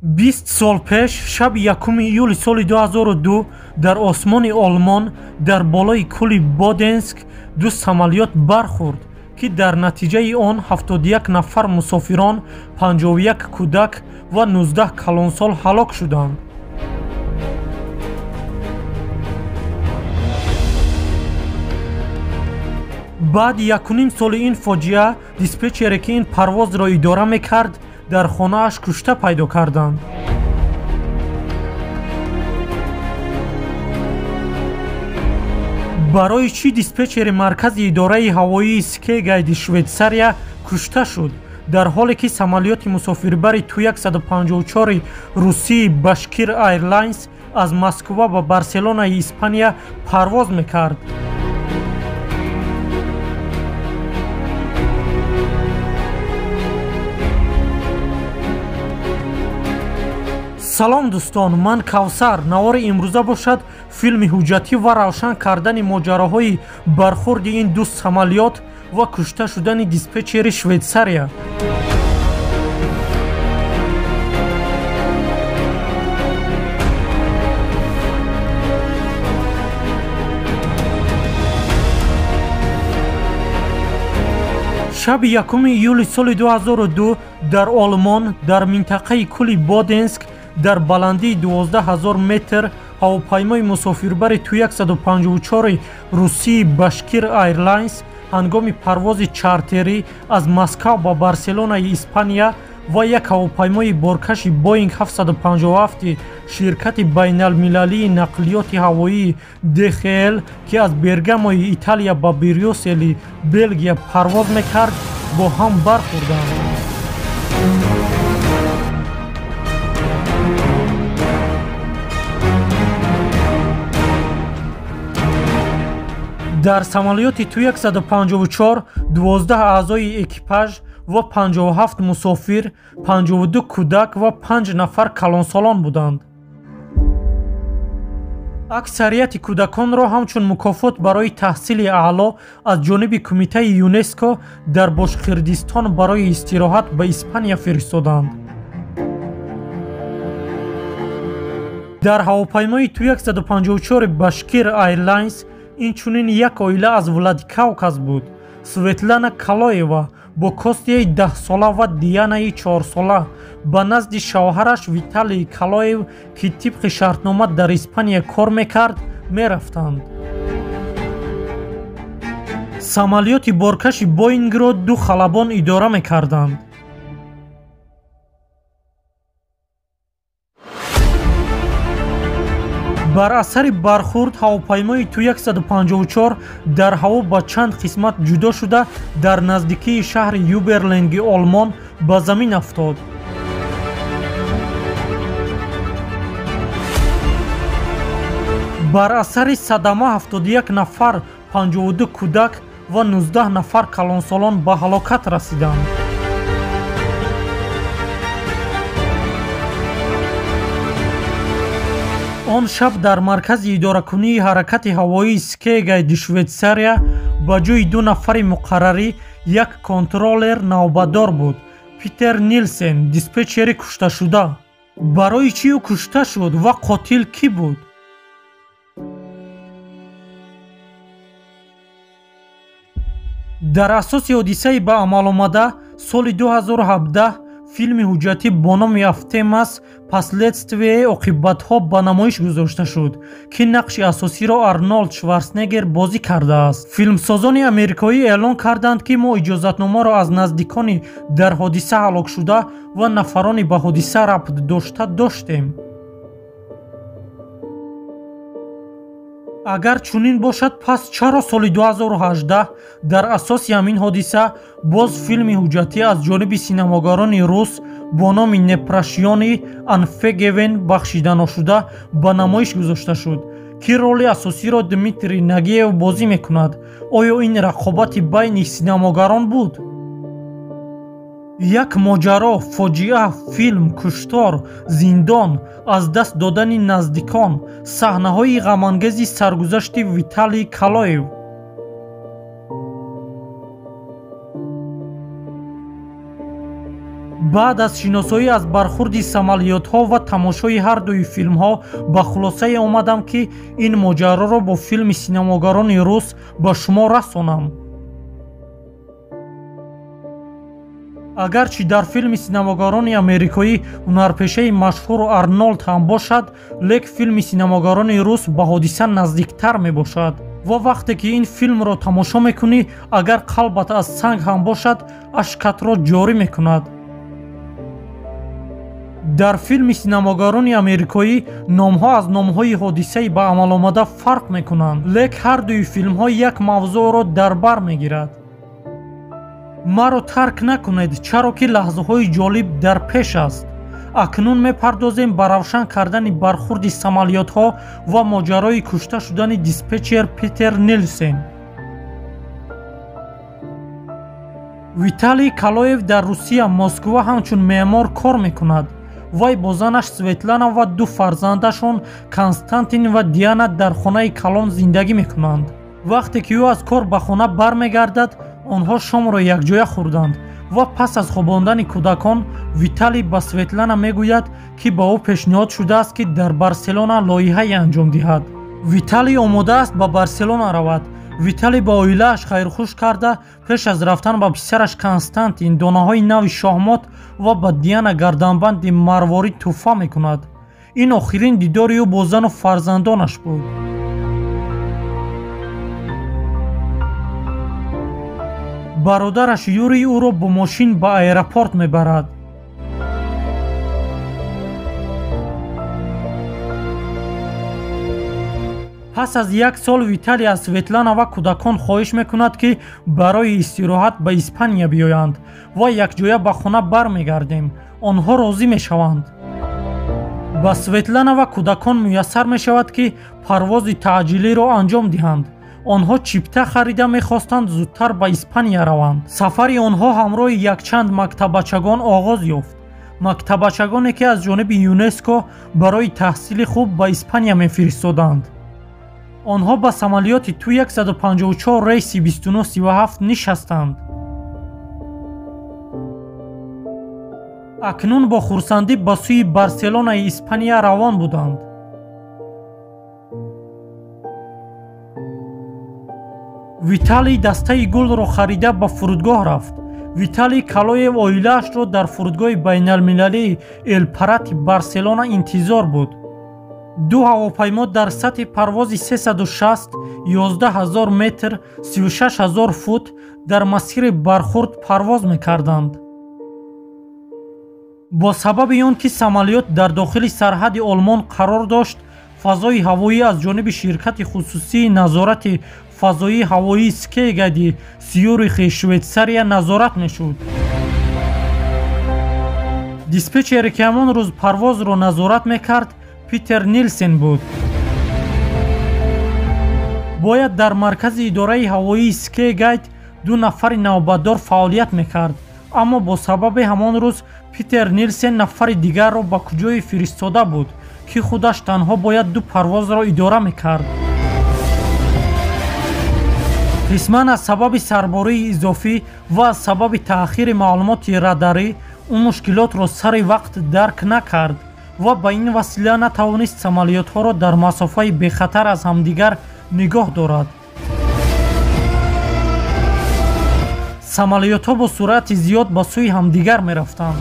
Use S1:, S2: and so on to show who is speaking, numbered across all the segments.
S1: 20 сол пеш шаби 1 июли соли 2002 дар осмони Олмон дар болои кӯли Боденск ду самолёт бархӯрд, ки дар натиҷаи он 71 нафар мусофирон, 51 кӯдак ва 19 калонсол ҳалок шуданд. баъди 1.5 соли ин фоҷиа, диспетчере ки ин парвозро идора мекард, дар хонааш кушта пайдо карданд. барои чӣ диспетчери маркази идораи ҳавоии Скегайди Швейтсария кушта шуд, дар ҳоле ки самолёти мусофирбари Ту-154 русии Башкир Airlines аз Москва ба Барселонаи Испания парвоз мекард? салом дӯстон, ман Кавсар. Навори имрӯза бошад филми ҳуҷҷатӣ ва равшан кардани моҷароҳои бархӯрди ин ду самолёт ва кушта шудани диспетчери Швейтсария. шаби 1 июли соли 2002 дар Олмон дар минтақаи кӯли Боденск дар баландии 12000 метр ҳавопаймои мусофирбари Ту-154 русии Башкир Airlines ҳангоми парвози чартерӣ аз Москва ба Барселонаи Испания ва як ҳавопаймои боркаши Боинг 757 ширкати байналмилалии нақлиёти ҳавоии ДХЛ, ки аз Бергамои Италия ба Брюссели, Белгия парвоз мекард, бо ҳам бархӯрданд. дар самолёти Ту-154 12 аъзои экипаж ва 57 мусофир, 52 кӯдак ва 5 нафар калонсолон буданд. аксарияти кӯдаконро ҳамчун мукофот барои таҳсили аъло аз ҷониби кумитаи ЮНЕСКО дар Бошқирдистон барои истироҳат ба Испания фиристоданд. дар ҳавопаймои Ту-154 Башкир Airlines инчунин як оила аз Владикавказ буд. Светлана Калоева бо Костияи 10сола ва Дианаи 4сола ба назди шавҳараш Виталий Калоев, ки тибқи шартнома дар Испания кор мекард, мерафтанд. самолёти боркаши Боингро ду халабон идора мекарданд. бар асари бархӯрд ҳавопаймои Ту-154 дар ҳаво ба чанд қисмат ҷудо шуда дар наздикии шаҳри Юберленги Олмон ба замин афтод. бар асари садама 71 нафар, 52 кӯдак ва 19 нафар калонсолон ба ҳалокат расиданд. он шаб дар маркази идоракунии ҳаракати ҳавоии Скегайди Швейтсария ба ҷои ду нафари муқаррарӣ як контроллер навбатдор буд. Питер Нилсен, диспетчери кушташуда. барои чӣ ӯ кушта шуд ва қотил кӣ буд? дар асоси ҳодисаи ба амаломада соли 2017 филми ҳуҷҷатӣ бо номи Автемас последствие оқибатҳо ба намоиш гузошта шуд, ки нақши асосиро Арнолд Шварценеггер бозӣ кардааст. филмсозони амрикоӣ эълон карданд, ки мо иҷозатномаро аз наздикони дар ҳодиса ҳалокшуда ва нафарони ба ҳодиса рабт дошта доштем. агар чунин бошад, пас чаро соли 2018 дар асоси ҳамин ҳодиса боз филми ҳуҷҷатӣ аз ҷониби синамогарони рус бо номи Непрошённый Анфегевен бахшида ношуда ба намоиш гузошта шуд, ки роли асосиро Дмитрий Нагиев бозӣ мекунад. оё ин рақобати байни синамогарон буд? як моҷаро, фоҷиа, филм, куштор, зиндон, аз даст додани наздикон, саҳнаҳои ғамангези саргузашти Виталий Калоев. баъд аз шиносоӣ аз бархурди самолиётҳо ва тамошои ҳардуи филмҳо ба хулосае омадам ки ин моҷароро бо филми синамогарони рус ба шумо расонам. агарчи дар филми синамогарони америкоӣ ҳунарпешаи машҳур Арнолд ҳам бошад, лек филми синамогарони рус ба ҳодиса наздиктар мебошад. ва вақте ки ин филмро тамошо мекунӣ, агар қалбат аз санг ҳам бошад, ашкатро ҷорӣ мекунад. дар филми синамогарони америкоӣ номҳо аз номҳои ҳодисаи ба амаломада фарқ мекунанд, лек ҳардуи филмҳо як мавзӯъро дар бар мегирад. маро тарк накунед, чаро ки лаҳзаҳои ҷолиб дар пеш аст. акнун мепардозем ба равшан кардани бархурди самолиётҳо ва моҷарои кушта шудани диспетчер Питер Нилсен. Виталий Калоев дар Русия Москва ҳамчун меъмор кор мекунад. вай бо занаш Светлана ва ду фарзандашон Константин ва Диана дар хонаи калон зиндагӣ мекунанд. вақте ки ӯ аз кор ба хона бармегардад, онҳо шомро якҷоя хӯрданд ва пас аз хобондани кӯдакон Виталий ба Светлана мегӯяд ки ба ӯ пешниҳод шудааст ки дар Барселона лоиҳае анҷом диҳад. Виталий омода аст ба Барселона равад. Виталий ба оилааш хайрхуш карда, пеш аз рафтан ба писараш Константин донаҳои нави шоҳмот ва ба Диана гарданбанди марворид тӯҳфа мекунад. ин охирин дидори ӯ бо зану фарзандонаш буд. бародараш Юрий ӯро бо мошин ба аэропорт мебарад. пас аз як сол Виталий аз Светлана ва кӯдакон хоҳиш мекунад ки барои истироҳат ба Испания биёянд ва якҷоя ба хона бармегардем. онҳо розӣ мешаванд. ба Светлана ва кӯдакон муяссар мешавад ки парвози таъҷилиро анҷом диҳанд. онҳо чипта харида мехостанд зудтар ба Испания раванд. сафари онҳо ҳамроҳи якчанд мактабачагон оғоз ёфт. мактабачагоне ки аз ҷониби ЮНЕСКО барои таҳсили хуб ба Испания мефиристоданд. онҳо ба самолиёти Ту-154 рейси 2937 нишастанд. акнун бо хурсандӣ ба сӯи Барселонаи Испания равон буданд. Виталий дастаи гулро харида ба фурудгоҳ рафт. Виталий Калоев оилаашро дар фурудгоҳи байналмилалии Эл-Парати Барселона интизор буд. ду ҳавопаймо дар сатҳи парвози 360 11000 метр 36000 фут дар масири бархурд парвоз мекарданд. бо сабаби он ки самолиёт дар дохили сарҳади Олмон қарор дошт, фазои ҳавоӣ аз ҷониби ширкати хусусии назорати фазоии ҳавоии Скегади Сюрихи Швейтсария назорат мешуд. диспетчере ки ҳамон рӯз парвозро назорат мекард Питер Нилсен буд. бояд дар маркази идораи ҳавоии Скегайт ду нафари навбатдор фаъолият мекард, аммо бо сабаби ҳамон рӯз Питер Нилсен нафари дигарро ба куҷое фиристода буд, ки худаш танҳо бояд ду парвозро идора мекард. қисман аз сабаби сарбории изофӣ ва аз сабаби таъхири маълумоти радарӣ ӯ мушкилотро сари вақт дарк накард ва ба ин васила натавонист самолиётҳоро дар масофаи бехатар аз ҳамдигар нигоҳ дорад. самолиётҳо бо суръати зиёд ба сӯи ҳамдигар мерафтанд.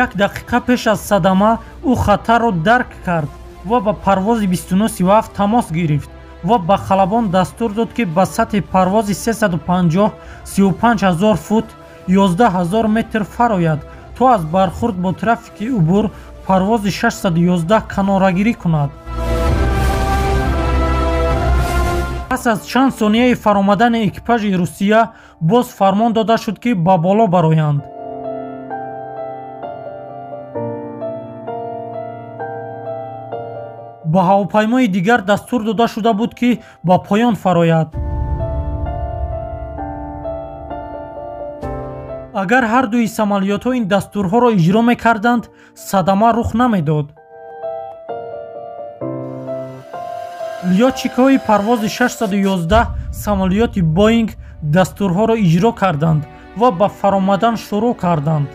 S1: як дақиқа пеш аз садама ӯ хатарро дарк кард ва ба парвози 2937 тамос гирифт ва ба халабон дастур дод ки ба сатҳи парвози 350 35000 фут 11000 метр фарояд, то аз бархурд бо трафики убур парвози 611 канорагирӣ кунад. пас аз чанд сонияи фаромадани экипажи Русия боз фармон дода шуд ки ба боло бароянд. ба ҳавопаймои дигар дастур дода шуда буд ки ба поён фарояд. агар ҳардуи самолиётҳо ин дастурҳоро иҷро мекарданд, садама рух намедод. лётчикҳои парвози 611 самолиёти боинг дастурҳоро иҷро карданд ва ба фаромадан шурӯъ карданд.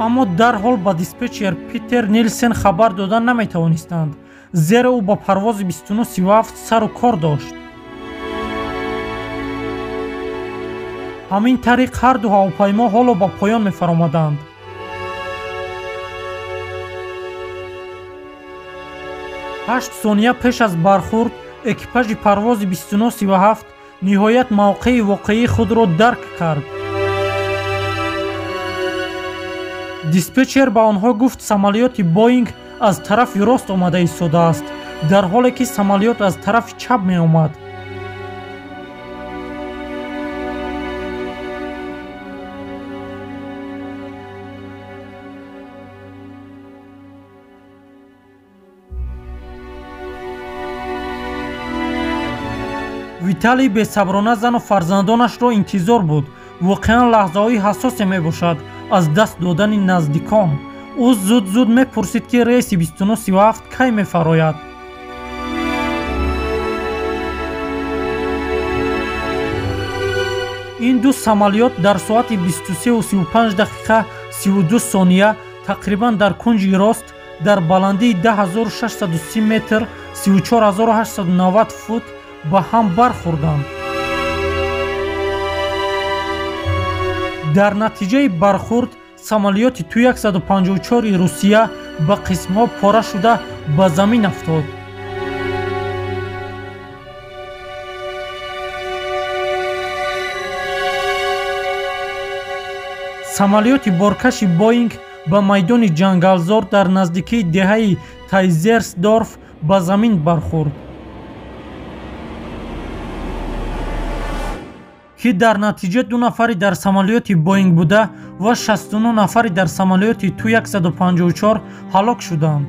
S1: аммо дарҳол ба диспетчер Питер Нилсен хабар дода наметавонистанд, зеро ӯ ба парвози 2937 сару кор дошт. ҳамин тариқ ҳар ду ҳавопаймо ҳоло ба поён мефаромаданд. 8 сония пеш аз бархӯрд экипажи парвози 2937 ниҳоят мавқеи воқеии худро дарк кард. диспетчер ба онҳо гуфт самолиёти боинг аз тарафи рост омада истодааст, дар ҳоле ки самолиёт аз тарафи чап меомад. виталий бесаброна зану фарзандонашро интизор буд. воқеан лаҳзаҳои ҳассосе мебошад аз даст додани наздикон. ӯ зуд мепурсид ки рейси 2937 кай мефарояд. ин ду самолиёт дар соати 23:35 32 сония тақрибан дар кунҷи рост дар баландии 10630 метр 34890 фут ба ҳам бархӯрданд. дар натиҷаи бархӯрд самолиёти Ту-154-и Русия ба қисмҳо пора шуда ба замин афтод. самолиёти боркаши боинг ба майдони ҷангалзор дар наздикии деҳаи Тайзерсдорф ба замин бархӯрд, ки дар натиҷа 2 нафари дар самолиёти боинг буда ва 69 нафари дар самолиёти Ту-154 ҳалок шуданд.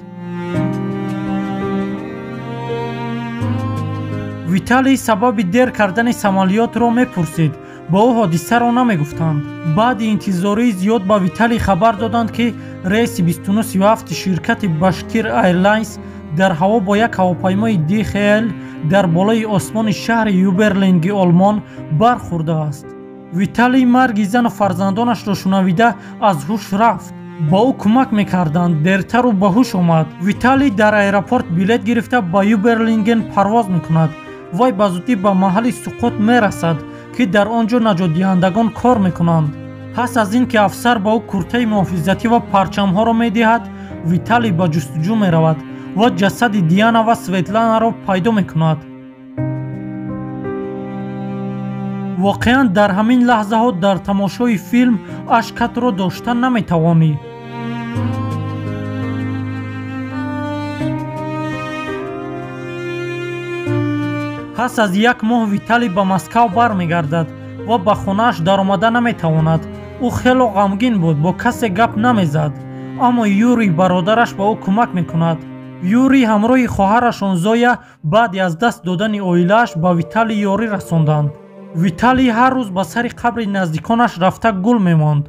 S1: виталий сабаби дер кардани самолиётро мепурсид, ба ӯ ҳодисаро намегуфтанд. баъди интизории зиёд ба виталий хабар доданд ки рейси 2937 ширкати Башкир Airlines дар ҳаво бо як ҳавопаймои DHL дар болои осмони шаҳри Юберленги Олмон бархӯрдааст. виталий марги зану фарзандонашро шунавида аз ҳуш рафт. ба ӯ кӯмак мекарданд дертару ба ҳуш омад. виталий дар аэропорт билет гирифта ба Юберлинген парвоз мекунад. вай ба зудӣ ба маҳалли суқут мерасад, ки дар он ҷо наҷотдиҳандагон кор мекунанд. пас аз ин ки афсар ба ӯ куртаи муҳофизатӣ ва парчамҳоро медиҳад, виталий ба ҷустуҷӯ меравад ва ҷасади Диана ва Светланаро пайдо мекунад. воқеан дар ҳамин лаҳзаҳо дар тамошои филм ашкатро дошта наметавонӣ. пас аз як моҳ виталий ба Москав бармегардад ва ба хонааш даромада наметавонад. ӯ хело ғамгин буд, бо касе гап намезад. аммо Юрий бародараш ба ӯ кӯмак мекунад. Юрий ҳамроҳи хоҳарашон Зоя баъди аз даст додани оилааш ба Виталий ёрӣ расонданд. Виталий ҳар рӯз ба сари қабри наздиконаш рафта гул мемонд.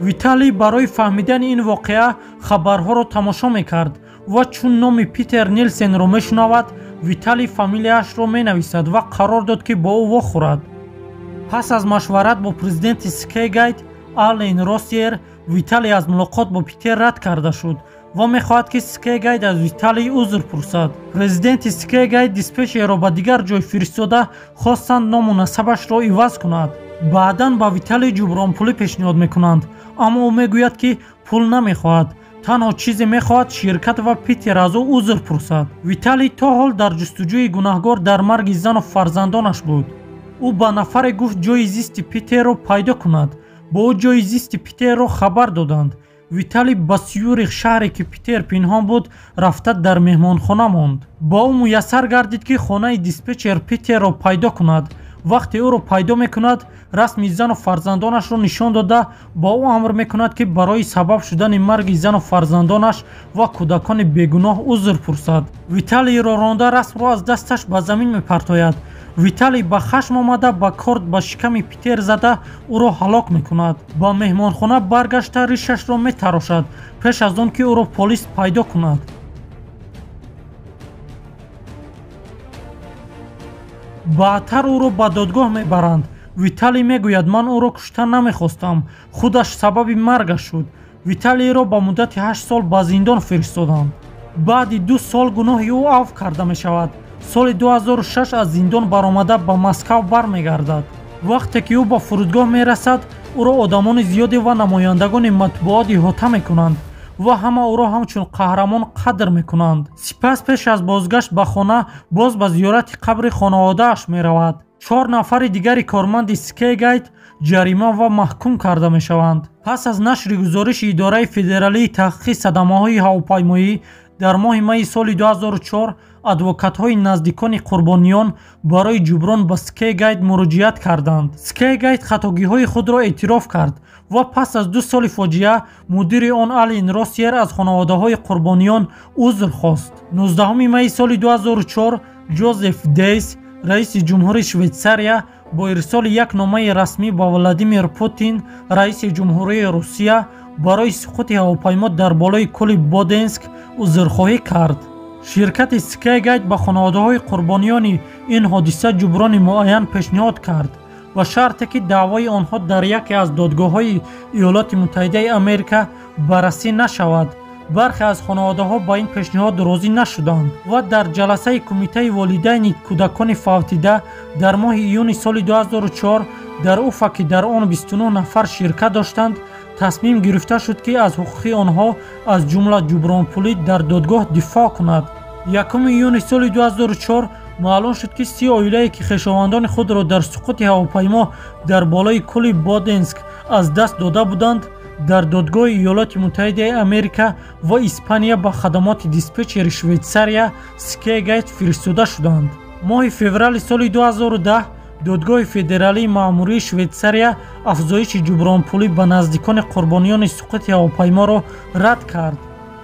S1: Виталий барои фаҳмидани ин воқеа хабарҳоро тамошо мекард ва чун номи Питер Нилсенро мешунавад, Виталий фамилияашро менависад ва қарор дод ки бо ӯ вохӯрад. пас аз машварат бо президенти Скайгайт Ален Россиер, Виталий аз мулоқот бо Питер рад карда шуд ва мехоҳад ки Скайгайт аз Виталий узр пурсад. Президенти Скайгайт диспетчерро ба дигар ҷой фиристода хостанд ному насабашро иваз кунад. баъдан ба Виталий ҷубронпулӣ пешниҳод мекунанд, аммо ӯ мегӯяд ки пул намехоҳад. танҳо чизе мехоҳад ширкат ва Питер аз ӯ узр пурсад. Виталий то ҳол дар ҷустуҷӯи гунаҳгор дар марги зану фарзандонаш буд. ӯ ба нафаре гуфт ҷойи зисти Питерро пайдо кунад. бо ӯ ҷойи зисти Питерро хабар доданд. Виталий ба Сюрих, шаҳре ки Питер пинҳон буд, рафта дар меҳмонхона монд. ба ӯ муяссар гардид ки хонаи диспетчер Питерро пайдо кунад. вақте ӯро пайдо мекунад, расми зану фарзандонашро нишон дода, ба ӯ амр мекунад ки барои сабаб шудани марги зану фарзандонаш ва кӯдакони бегуноҳ узр пурсад. Виталийро ронда расмро аз дасташ ба замин мепартояд, виталий ба хашм омада ба корд ба шиками питер зада ӯро ҳалок мекунад. ба меҳмонхона баргашта ришашро метарошад пеш аз он ки ӯро полис пайдо кунад. баъдтар ӯро ба додгоҳ мебаранд. виталий мегӯяд ман ӯро куштан намехостам, худаш сабаби маргаш шуд. виталийро ба муддати 8 сол ба зиндон фиристоданд. баъди 2 сол гуноҳи ӯ афв карда мешавад. соли 2006 аз зиндон баромада ба Москав бармегардад. вақте ки ӯ ба фурудгоҳ мерасад, ӯро одамони зиёде ва намояндагони матбуот иҳота мекунанд ва ҳама ӯро ҳамчун қаҳрамон қадр мекунанд. сипас пеш аз бозгашт ба хона боз ба зиёрати қабри хонаводааш меравад. 4 нафари дигари корманди Skagate ҷарима ва маҳкум карда мешаванд. пас аз нашри гузориши идораи федералии таҳқиқи садамаҳои ҳавопаймоӣ дар моҳи майи соли 2004 адвокатҳои наздикони қурбониён барои ҷуброн ба Skagate муроҷиат карданд. Skagate хатогиҳои худро эътироф кард ва пас аз 2 соли фоҷиа мудири он Ален Россиер аз хонаводаҳои қурбониён узр хост. 19 майи соли 2004 Ҷозеф Дейс, раиси ҷумҳури Швейтсария, бо ирсоли як номаи расмӣ ба Владимир Путин, раиси ҷумҳурии Русия, барои суқути ҳавопаймо дар болои кӯли Боденск узрхоҳӣ кард. ширкати Skagate ба хонаводаҳои қурбониёни ин ҳодиса ҷуброни муайян пешниҳод кард ба шарте ки даъвои онҳо дар яке аз додгоҳҳои Иёлоти Муттаҳидаи Америка баррасӣ нашавад. бархе аз хонаводаҳо ба ин пешниҳод розӣ нашуданд ва дар ҷаласаи кумитаи волидайни кӯдакони фавтида дар моҳи июни соли 2004 дар Уфа ки дар он 29 нафар ширкат доштанд, тасмим гирифта шуд ки аз ҳуқуқи онҳо аз ҷумла ҷубронпулӣ дар додгоҳ дифоъ кунад. 1 июни соли 2004 маълум шуд ки 30 оилае ки хешовандони худро дар суқути ҳавопаймо дар болои кӯли Боденск аз даст дода буданд, дар додгоҳи Иёлоти Муттаҳидаи Америка ва Испания ба хадамоти диспетчери Швейтсария Skagate фиристода шуданд. моҳи феврали соли 2010 додгоҳи федералии маъмурии Швейтсария афзоиши ҷубронпулӣ ба наздикони қурбониёни суқути ҳавопайморо рад кард.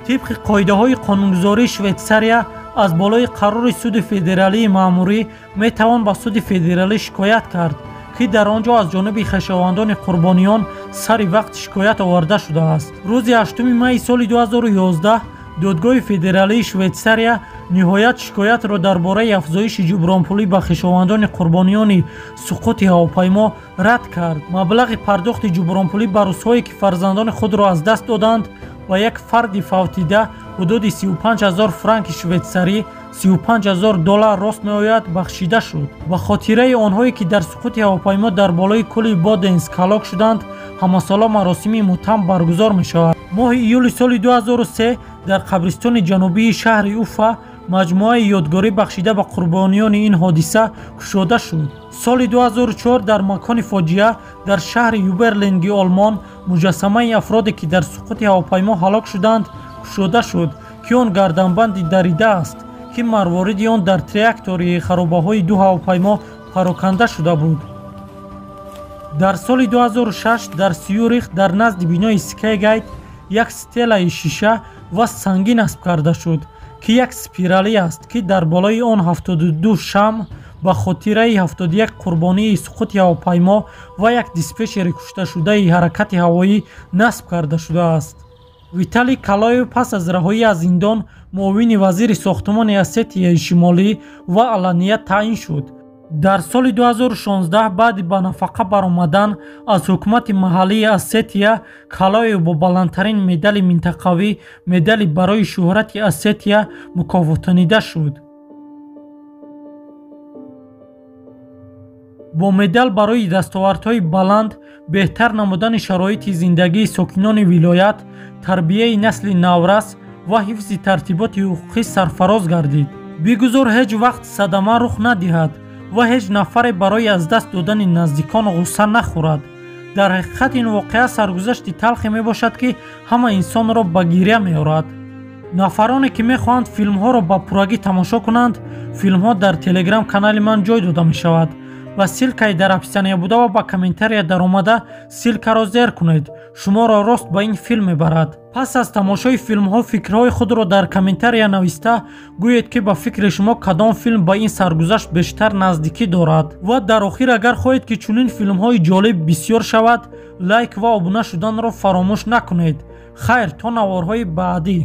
S1: тибқи қоидаҳои қонунгузории Швейтсария аз болои қарори суди федералии маъмурӣ метавон ба суди федералӣ шикоят кард ки дар он ҷо аз ҷониби хешовандони қурбониён сари вақт шикоят оварда шудааст. рӯзи 8 майи соли 2011 додгоҳи федералии Швейтсария ниҳоят шикоятро дар бораи афзоиши ҷубронпулӣ ба хешовандони қурбониёни суқути ҳавопаймо рад кард. маблағи пардохти ҷубронпулӣ ба рӯзҳое ки фарзандони худро аз даст доданд ба як фарди фавтида ҳудуди 35,000 франки швейтсарӣ $35,000 рост меояд бахшида шуд. ба хотираи онҳое ки дар суқути ҳавопаймо дар болои кӯли Боденск ҳалок шуданд, ҳамасола маросими мутам баргузор мешавад. моҳи июли соли 2003 дар қабристони ҷанубии шаҳри Уфа маҷмӯаи ёдгорӣ бахшида ба қурбониёни ин ҳодиса кушода шуд. соли 2004 дар макони фоҷиа дар шаҳри Юберленги Олмон муҷассамаи афроде ки дар суқути ҳавопаймо ҳалок шуданд кушода шуд ки он гарданбанди дарида аст ки марвориди он дар траектории харобаҳои 2 ҳавопаймо пароканда шуда буд. дар соли 2006 дар Сюрих дар назди бинои Skagate як стелаи шиша ва сангин насб карда шуд ки як спиралӣ аст ки дар болои он 72 шам ба хотираи 71 қурбонии суқути ҳавопаймо ва як диспетчери кушташудаи ҳаракати ҳавоӣ насб карда шудааст. Виталий Калоев пас аз раҳоӣ аз зиндон муовини вазири сохтмони Осетияи Шимолӣ ва аланият таъин шуд. дар соли 2016 баъди ба нафақа баромадан аз ҳукумати маҳаллии Осетия, Калоев бо баландтарин медали минтақавӣ, медали барои шӯҳрати Осетия мукофотонида шуд. бо медал барои дастовардҳои баланд, беҳтар намудани шароити зиндагии сокинони вилоят, тарбияи насли наврас ва ҳифзи тартиботи ҳуқуқӣ сарфароз гардид. бигузор ҳеҷ вақт садама рух надиҳад ва ҳеҷ нафаре барои аз даст додани наздикон ғусса нахӯрад. дар ҳақиқат ин воқеа саргузашти талхе мебошад ки ҳама инсонро ба гиря меорад. нафароне ки мехоҳанд филмҳоро ба пуррагӣ тамошо кунанд, филмҳо дар телеграм канали ман ҷой дода мешавад. ба силкаи дар описания буда ва ба комментария даромада силкаро зер кунед. шуморо рост ба ин филм мебарад. пас аз тамошои филмҳо фикрҳои худро дар комментария нависта гӯед ки ба фикри шумо кадом филм ба ин саргузашт бештар наздикӣ дорад. ва дар охир агар хоҳед ки чунин филмҳои ҷолиб бисёр шавад, лайк ва обуна шуданро фаромӯш накунед. хайр, то наворҳои баъдӣ.